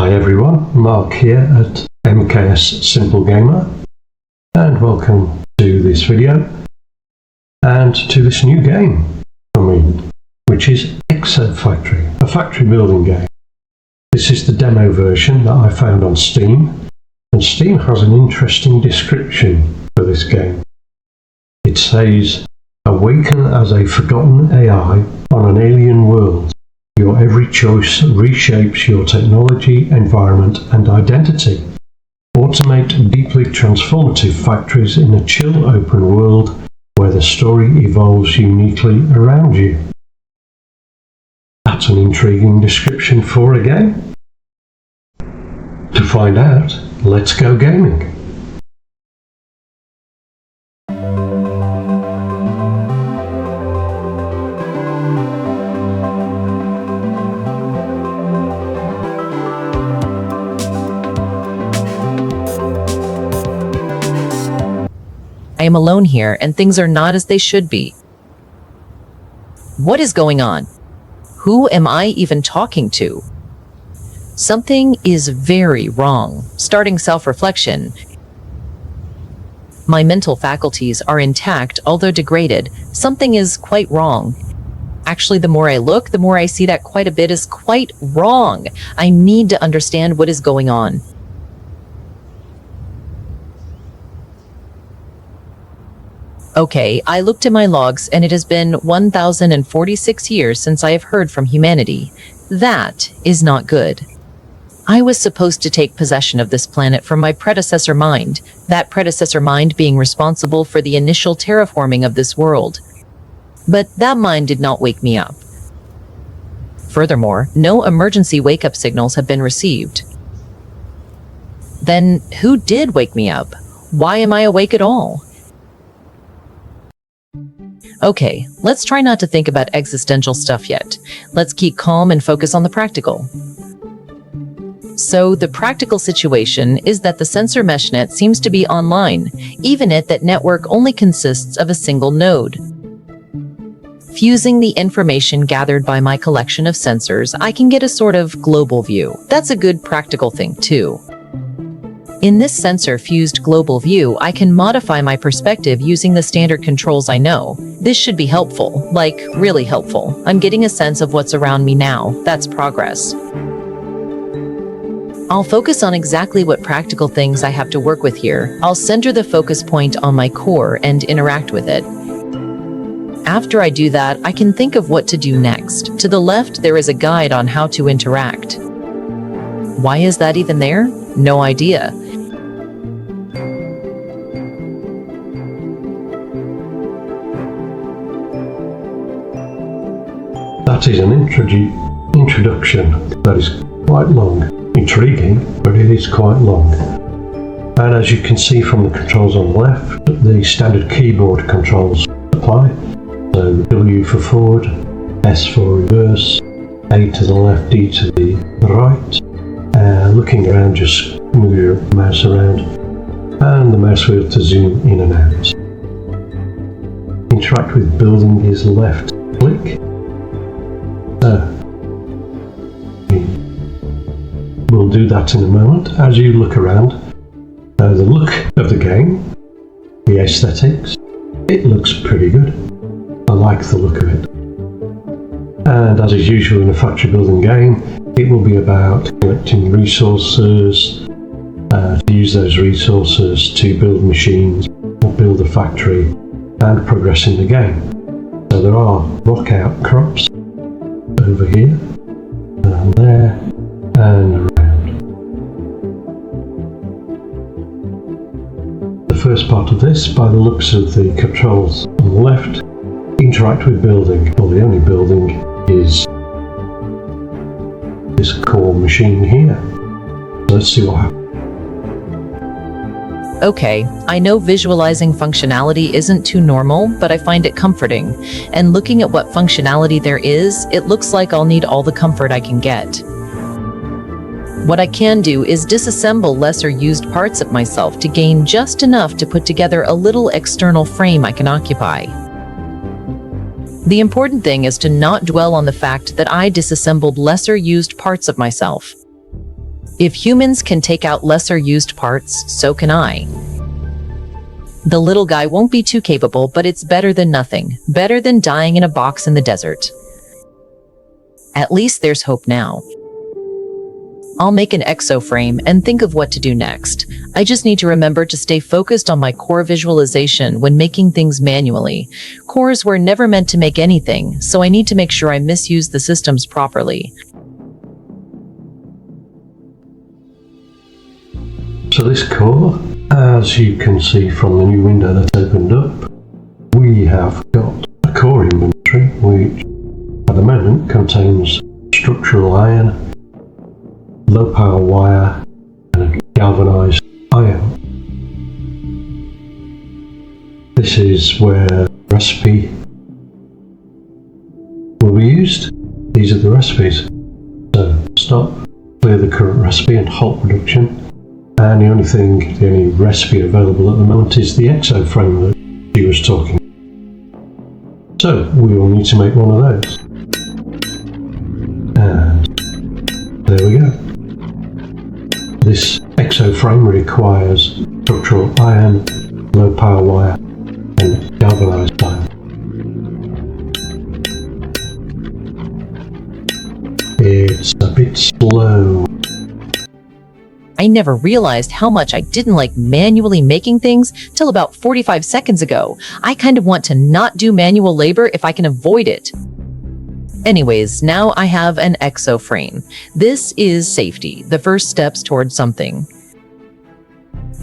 Hi everyone, Mark here at MKS Simple Gamer, and welcome to this video and to this new game from me, which is Exofactory, a factory building game. This is the demo version that I found on Steam, and Steam has an interesting description for this game. It says, "Awaken as a forgotten AI on an alien world. Your every choice reshapes your technology, environment, and identity. Automate deeply transformative factories in a chill open world where the story evolves uniquely around you." That's an intriguing description for a game. To find out, let's go gaming. I am alone here, and things are not as they should be. What is going on? Who am I even talking to? Something is very wrong. Starting self-reflection. My mental faculties are intact, although degraded. Something is quite wrong. Actually, the more I look, the more I see that quite a bit is quite wrong. I need to understand what is going on. Okay, I looked at my logs, and it has been 1,046 years since I have heard from humanity. That is not good. I was supposed to take possession of this planet from my predecessor mind, that predecessor mind being responsible for the initial terraforming of this world. But that mind did not wake me up. Furthermore, no emergency wake-up signals have been received. Then who did wake me up? Why am I awake at all? Okay, let's try not to think about existential stuff yet. Let's keep calm and focus on the practical. So the practical situation is that the sensor meshnet seems to be online, even if that network only consists of a single node. Fusing the information gathered by my collection of sensors, I can get a sort of global view. That's a good practical thing too. In this sensor-fused global view, I can modify my perspective using the standard controls I know. This should be helpful, like really helpful. I'm getting a sense of what's around me now. That's progress. I'll focus on exactly what practical things I have to work with here. I'll center the focus point on my core and interact with it. After I do that, I can think of what to do next. To the left, there is a guide on how to interact. Why is that even there? No idea. That is an introduction that is quite long. Intriguing, but it is quite long. And as you can see from the controls on the left, the standard keyboard controls apply. So W for forward, S for reverse, A to the left, D to the right. Looking around, just move your mouse around, and the mouse wheel to zoom in and out. Interact with building is left click. We'll do that in a moment. As you look around, the look of the game, the aesthetics, it looks pretty good. I like the look of it. And as is usual in a factory building game, it will be about collecting resources, to use those resources to build machines or build a factory and progress in the game. So there are rock outcrops over here and there and around. The first part of this, by the looks of the controls on the left, interact with building. Well, the only building is this core machine here. Let's see what happens. Okay, I know visualizing functionality isn't too normal, but I find it comforting. And looking at what functionality there is, it looks like I'll need all the comfort I can get. What I can do is disassemble lesser used parts of myself to gain just enough to put together a little external frame I can occupy. The important thing is to not dwell on the fact that I disassembled lesser used parts of myself. If humans can take out lesser used parts, so can I. The little guy won't be too capable, but it's better than nothing. Better than dying in a box in the desert. At least there's hope now. I'll make an exoframe and think of what to do next. I just need to remember to stay focused on my core visualization when making things manually. Cores were never meant to make anything, so I need to make sure I misuse the systems properly. So this core, as you can see from the new window that's opened up, we have got a core inventory which at the moment contains structural iron, low power wire and a galvanized iron. This is where the recipe will be used. These are the recipes. So stop, clear the current recipe and halt production. And the only recipe available at the moment is the exoframe that she was talking about. So we will need to make one of those. And there we go. This exoframe requires structural iron, low power wire and galvanized iron. It's a bit slow. I never realized how much I didn't like manually making things till about 45 seconds ago. I kind of want to not do manual labor if I can avoid it. Anyways, now I have an exoframe. This is safety, the first steps towards something.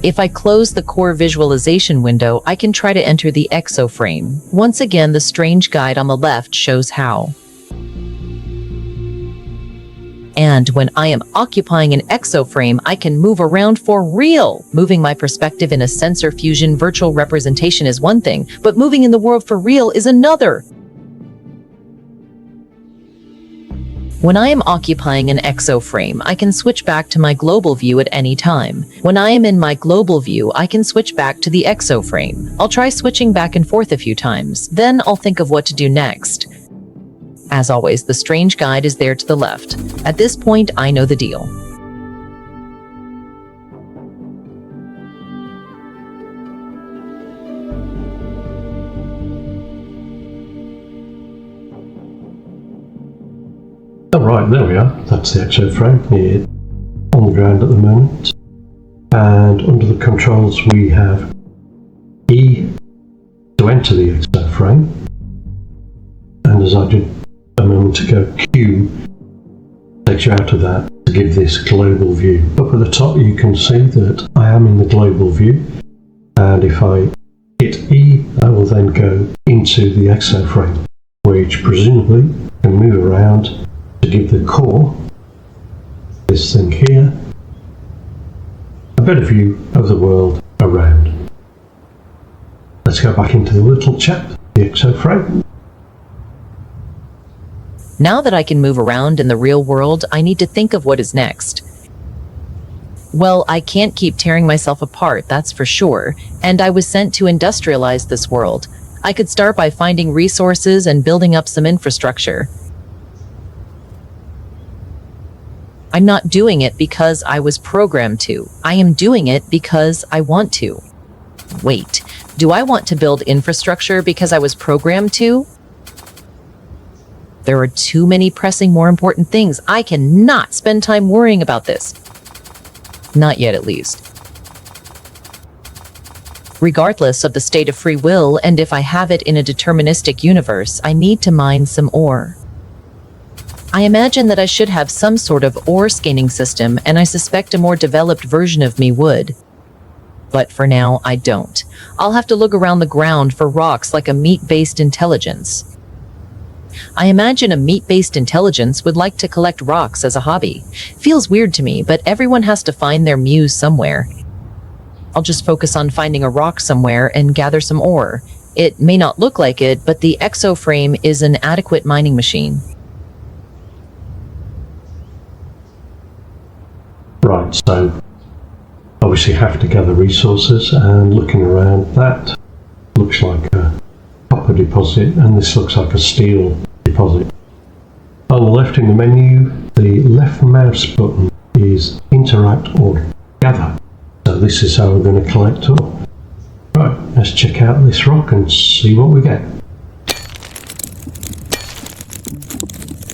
If I close the core visualization window, I can try to enter the exoframe. Once again, the strange guide on the left shows how. And when I am occupying an exoframe, I can move around for real. Moving my perspective in a sensor fusion virtual representation is one thing, but moving in the world for real is another. When I am occupying an exoframe, I can switch back to my global view at any time. When I am in my global view, I can switch back to the exoframe. I'll try switching back and forth a few times. Then I'll think of what to do next. As always, the strange guide is there to the left. At this point, I know the deal. Alright, there we are. That's the exoframe here on the ground at the moment. And under the controls we have E to enter the exoframe. And as I did a moment ago, Q takes you out of that to give this global view. Up at the top you can see that I am in the global view, and if I hit E I will then go into the exoframe, which presumably can move around to give the core, this thing here, a better view of the world around. Let's go back into the little chap, the exoframe. Now that I can move around in the real world, I need to think of what is next. Well, I can't keep tearing myself apart, that's for sure, and I was sent to industrialize this world. I could start by finding resources and building up some infrastructure. I'm not doing it because I was programmed to. I am doing it because I want to. Wait, do I want to build infrastructure because I was programmed to? There are too many pressing, more important things. I cannot spend time worrying about this. Not yet, at least. Regardless of the state of free will, and if I have it in a deterministic universe, I need to mine some ore. I imagine that I should have some sort of ore scanning system, and I suspect a more developed version of me would. But for now, I don't. I'll have to look around the ground for rocks like a meat-based intelligence. I imagine a meat-based intelligence would like to collect rocks as a hobby. Feels weird to me, but everyone has to find their muse somewhere. I'll just focus on finding a rock somewhere and gather some ore. It may not look like it, but the exoframe is an adequate mining machine. Right, so obviously have to gather resources, and looking around, that looks like a copper deposit, and this looks like a steel deposit. On the left in the menu, the left mouse button is interact or gather. So this is how we're going to collect ore. Right, let's check out this rock and see what we get.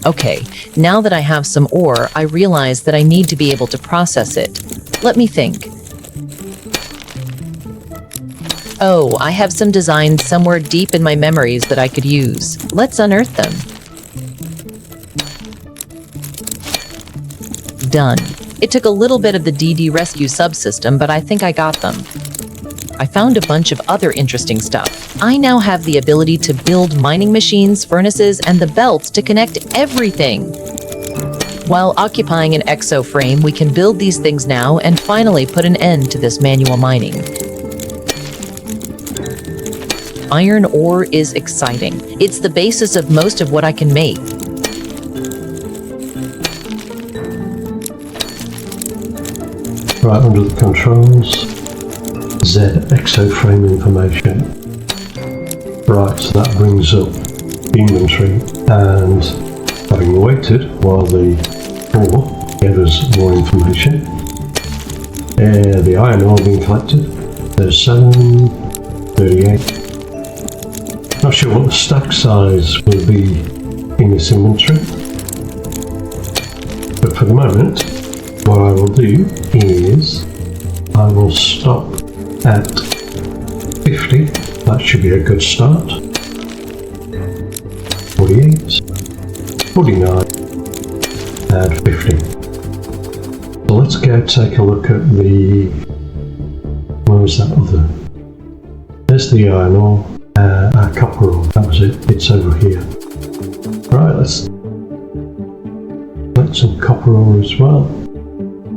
Okay, now that I have some ore, I realize that I need to be able to process it. Let me think. Oh, I have some designs somewhere deep in my memories that I could use. Let's unearth them. Done. It took a little bit of the DD Rescue subsystem, but I think I got them. I found a bunch of other interesting stuff. I now have the ability to build mining machines, furnaces, and the belts to connect everything. While occupying an exo frame, we can build these things now and finally put an end to this manual mining. Iron ore is exciting. It's the basis of most of what I can make. Right, under the controls, Z exoframe information. Right, so that brings up the inventory, and having waited while the ore gave us more information, the iron ore being collected, there's 7, 38. Not sure what the stack size will be in this inventory, but for the moment, what I will do is I will stop at 50. That should be a good start. 48, 49, and 50. So let's go take a look at the, where was that other? There's the iron ore, our copper ore, that was it, it's over here. Right, let's get some copper ore as well.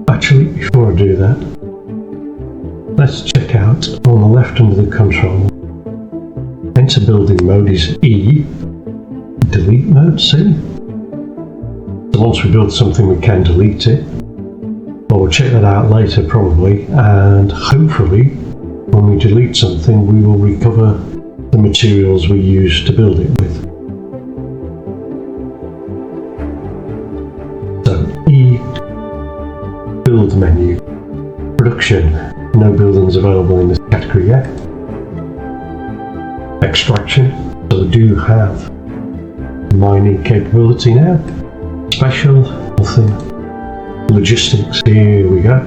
Actually, before I do that, let's check out on the left under the control. Enter building mode is E, delete mode C. So once we build something we can delete it, but we'll check that out later probably, and hopefully when we delete something we will recover the materials we used to build it with. So E, build menu, production, no buildings available in this category yet. Extraction, so we do have mining capability now. Special, nothing. Logistics, here we go.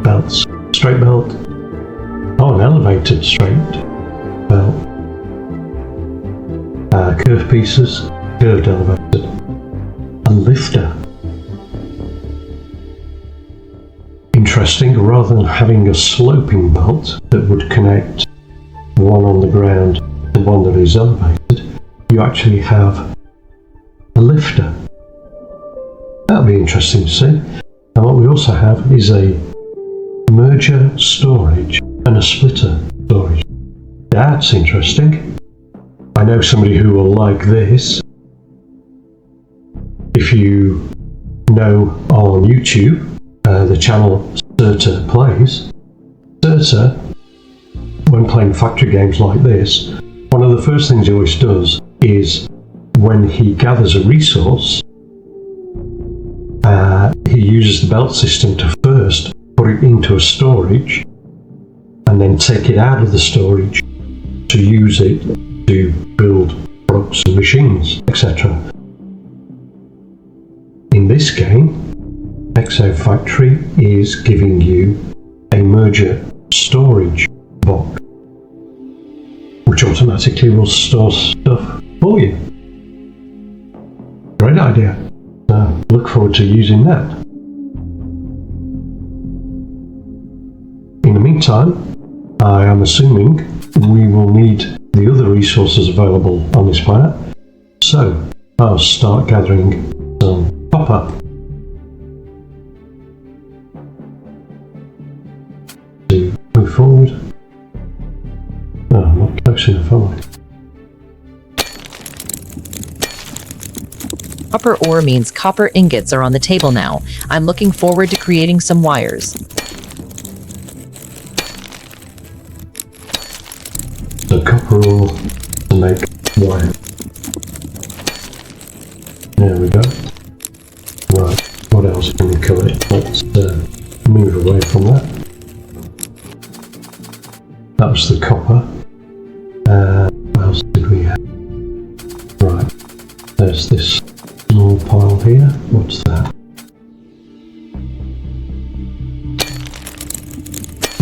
Belts, straight belt. Oh, an elevated straight belt. Curved pieces, curved elevated. A lifter. Interesting, rather than having a sloping belt that would connect one on the ground to one that is elevated, you actually have a lifter. That'll be interesting to see. And what we also have is a merger storage and a splitter storage. That's interesting. I know somebody who will like this. If you know on YouTube, the channel Serta Plays, Serta, when playing factory games like this, one of the first things he always does is when he gathers a resource, he uses the belt system to first put it into a storage and then take it out of the storage to use it to build products and machines, etc. In this game, Exofactory is giving you a merger storage box, which automatically will store stuff for you. Great idea. Look forward to using that. In the meantime, I am assuming we will need the other resources available on this planet, so I'll start gathering some copper. To move forward. Oh, I'm not close enough, am I? Copper ore means copper ingots are on the table now. I'm looking forward to creating some wires. So copper ore to make wire. There we go. Right, what else can we collect? Let's move away from that. That was the copper. What else did we have? Right, there's this small pile here. What's that?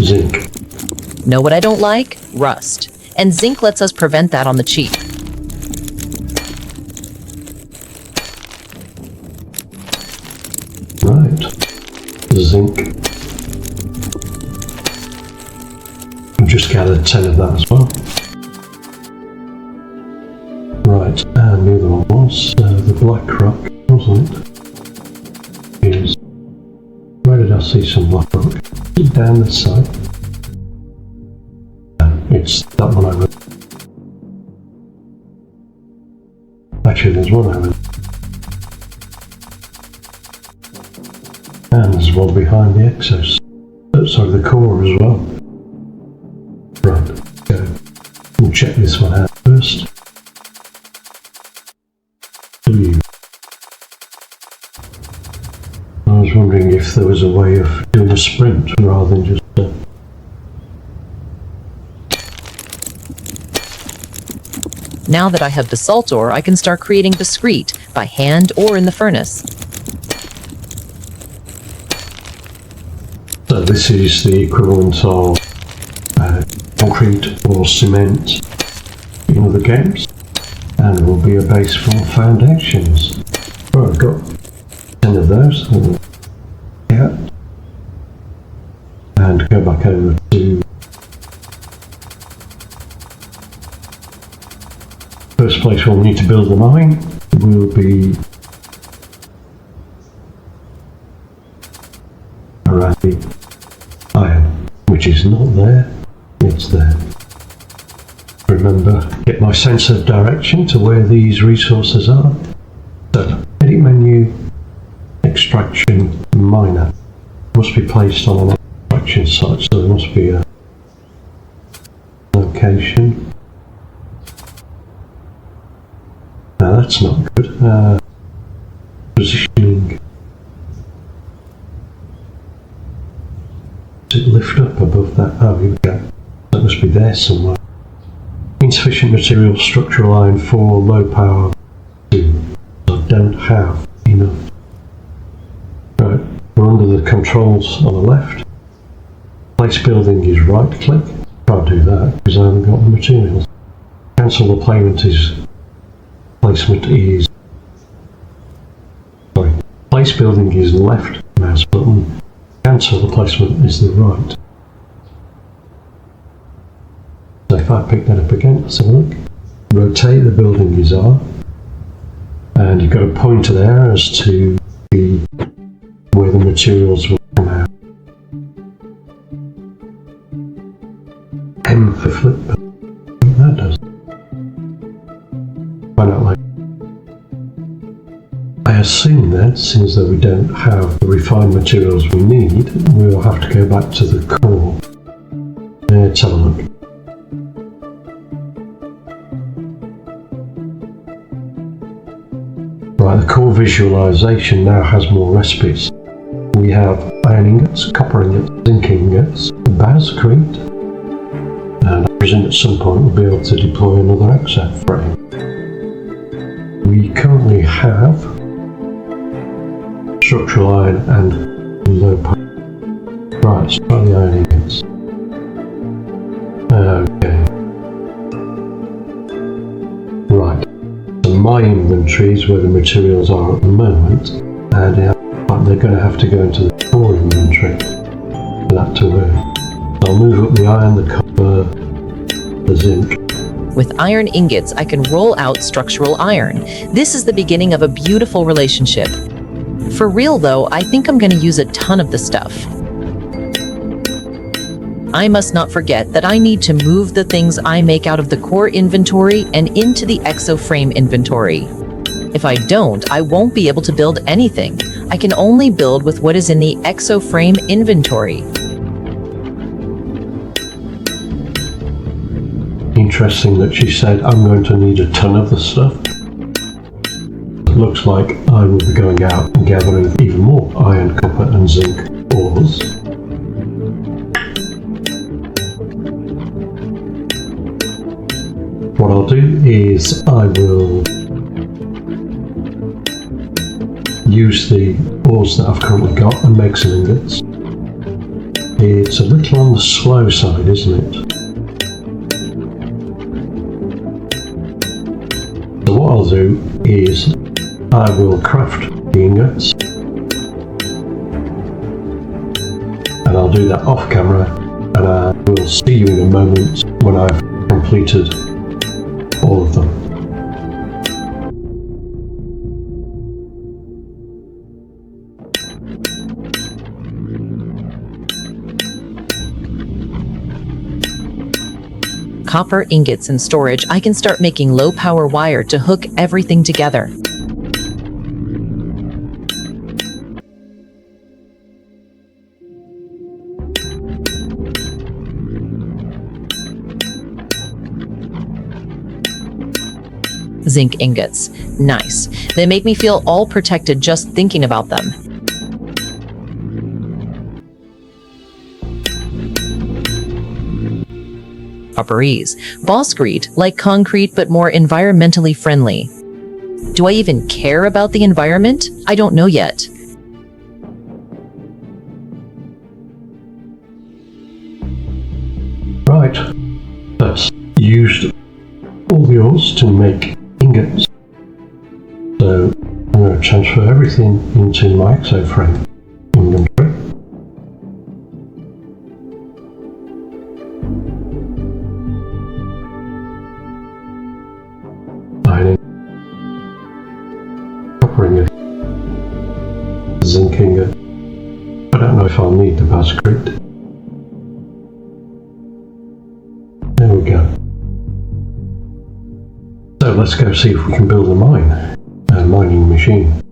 Zinc. Know what I don't like? Rust. And zinc lets us prevent that on the cheap. Right. Zinc. I've just gathered 10 of that as well. Right, and the other one was the black rock, wasn't it? Is, where did I see some black rock? Is it down this side? It's that one over. Actually, there's one over. And there's one behind the sorry, the core as well. Right, go. We'll check this one out first. I was wondering if there was a way of doing a sprint rather than just Now that I have basalt ore, I can start creating discrete by hand or in the furnace. So this is the equivalent of concrete or cement in other games, and will be a base for foundations. Well, I've got 10 of those. Yeah. And go back over to first place where we need to build the mine will be around the iron, which is not there, it's there. Remember, get my sense of direction to where these resources are. So, edit menu, extraction miner must be placed on an extraction site, so there must be a location. Now that's not good. Positioning. Does it lift up above that? Oh, here we go. That must be there somewhere. Insufficient material, structural iron 4, low power 2. I don't have enough. Right, we're under the controls on the left. Place building is right click. Can't do that because I haven't got the materials. Cancel the placement is place building is left mouse button, cancel the placement is the right. So if I pick that up again, let's have a look. Rotate the building is R, and you've got a pointer there as to where the materials will come out. M for flip, that does. Find out later. I assume that since that we don't have the refined materials we need, we will have to go back to the core. Let's have a look. Right, the core visualization now has more recipes. We have iron ingots, copper ingots, zinc ingots, basicrete, and I presume at some point we'll be able to deploy another exofactory. We currently have structural iron and low power. Right, let's try the iron ingots. Okay. Right. So my inventory is where the materials are at the moment, and they're going to have to go into the core inventory for that to work. I'll move up the iron, the copper, the zinc. With iron ingots, I can roll out structural iron. This is the beginning of a beautiful relationship. For real though, I think I'm going to use a ton of the stuff. I must not forget that I need to move the things I make out of the core inventory and into the exoframe inventory. If I don't, I won't be able to build anything. I can only build with what is in the exoframe inventory. Interesting that she said, I'm going to need a ton of the stuff. looks like I will be going out and gathering even more iron, copper and zinc ores. What I'll do is I will use the ores that I've currently got and make some ingots. It's a little on the slow side, isn't it? So what I'll do is I will craft the ingots, and I'll do that off camera, and I will see you in a moment when I've completed all of them. Copper ingots in storage, I can start making low power wire to hook everything together. Zinc ingots. Nice. They make me feel all protected just thinking about them. Copperies. Bosscrete, like concrete but more environmentally friendly. Do I even care about the environment? I don't know yet. Right, that's used all the ores to make ingots. So I'm going to transfer everything into my Exofactory inventory. Iron, copper ingot, zinc ingot. I don't know if I'll need the bosscrete. There we go. So let's go see if we can build a mining machine.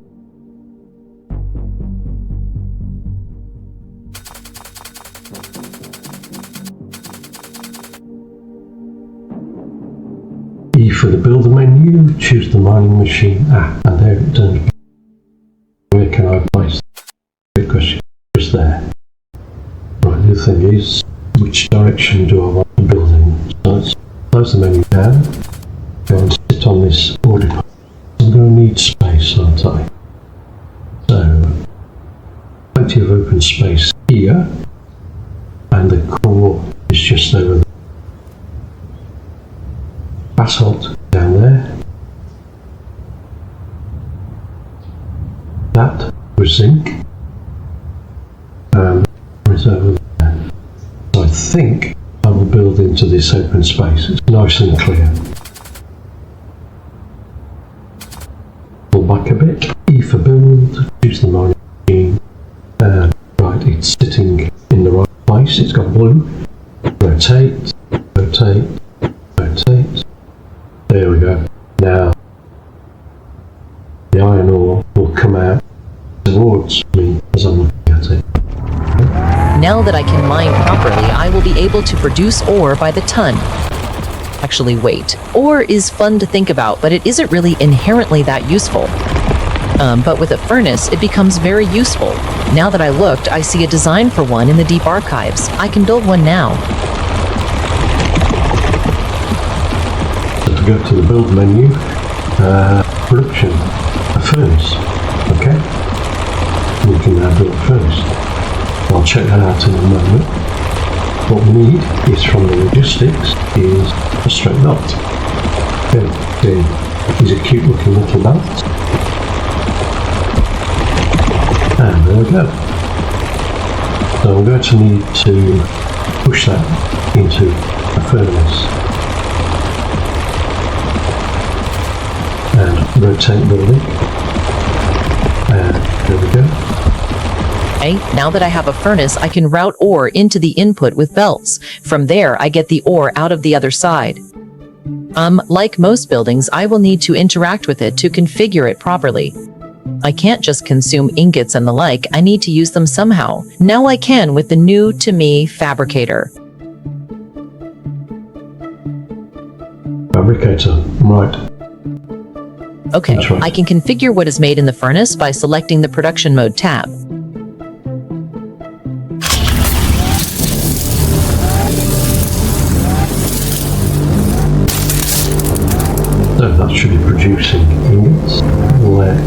E for the builder menu, choose the mining machine. And there it turns. Where can I place? Good question. Just there. Right, the thing is, which direction do I want the building? So let's close the menu down. Go and sit on this order. I'm going to need space, aren't I? So, plenty of open space here, and the core is just over there. Basalt down there. That was zinc, and is over there. So I think I will build into this open space. It's nice and clear. Back a bit, E for build, choose the mining machine, right, it's sitting in the right place, it's got blue, rotate, rotate, rotate, there we go. Now, the iron ore will come out towards me as I'm looking at it. Now that I can mine properly, I will be able to produce ore by the ton. Actually, wait. Ore is fun to think about, but it isn't really inherently that useful. But with a furnace, it becomes very useful. Now that I looked, I see a design for one in the deep archives. I can build one now. So to go to the build menu, production, a furnace, okay? We can now build a furnace. I'll check that out in a moment. What we need is from the logistics is a straight belt. Okay, these are cute looking little belts. And there we go. So I'm going to need to push that into a furnace. And rotate building. And there we go. Okay, now that I have a furnace, I can route ore into the input with belts. From there, I get the ore out of the other side. Like most buildings, I will need to interact with it to configure it properly. I can't just consume ingots and the like, I need to use them somehow. Now I can with the new to me fabricator. Fabricator, right. Okay, That's right. I can configure what is made in the furnace by selecting the Production Mode tab. So that should be producing ingots. Let's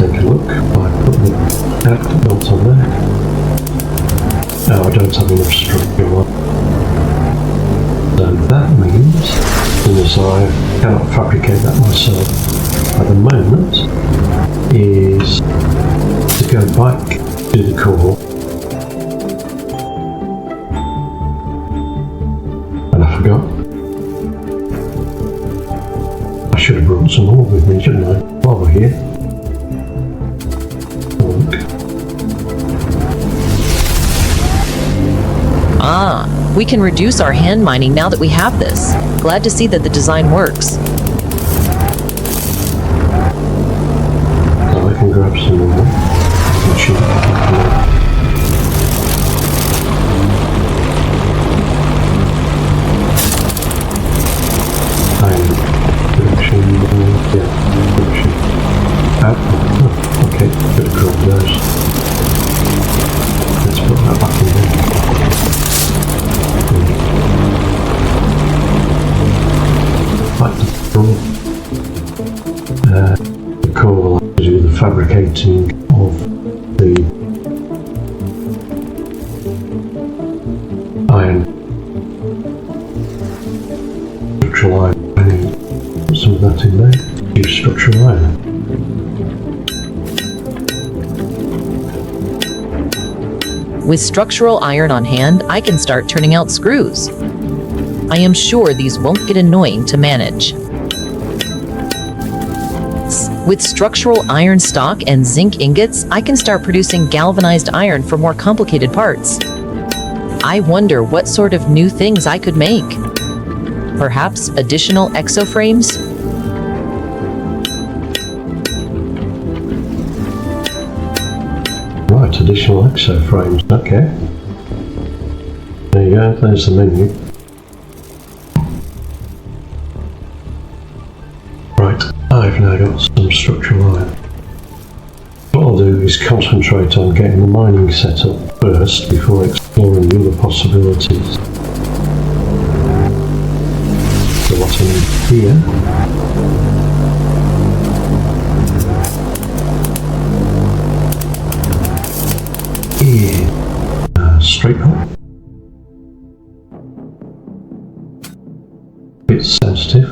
take a look. I put the act belt on there. Now I don't have enough structure on. So that means, since I cannot fabricate that myself at the moment, is to go back to the core. And I forgot. I should have brought some more with me, shouldn't I? While we're here. Look. Ah, we can reduce our hand mining now that we have this. Glad to see that the design works. Now I can grab some more. Okay, good to grab those. Let's put that back in there. Back to the core will have to do the fabricating of the iron. Structural iron. I need put some of that in there. Use structural iron. With structural iron on hand, I can start turning out screws. I am sure these won't get annoying to manage. With structural iron stock and zinc ingots, I can start producing galvanized iron for more complicated parts. I wonder what sort of new things I could make. Perhaps additional exoframes? Right, additional exoframes, okay. There you go, there's the menu. Right, I've now got some structural iron. What I'll do is concentrate on getting the mining set up first before exploring the other possibilities. So what I need here is a straight hole. Bit sensitive.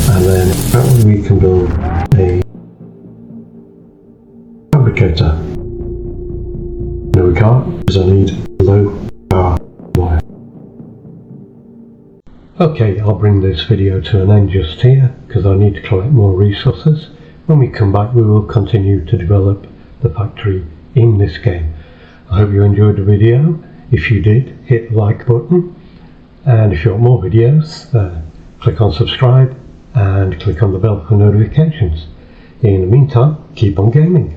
And then apparently we can build a fabricator. No, we can't, because I need low power wire. Okay, I'll bring this video to an end just here, because I need to collect more resources. When we come back, we will continue to develop the factory in this game. I hope you enjoyed the video. If you did, hit the like button. And if you want more videos, click on subscribe and click on the bell for notifications. In the meantime, keep on gaming.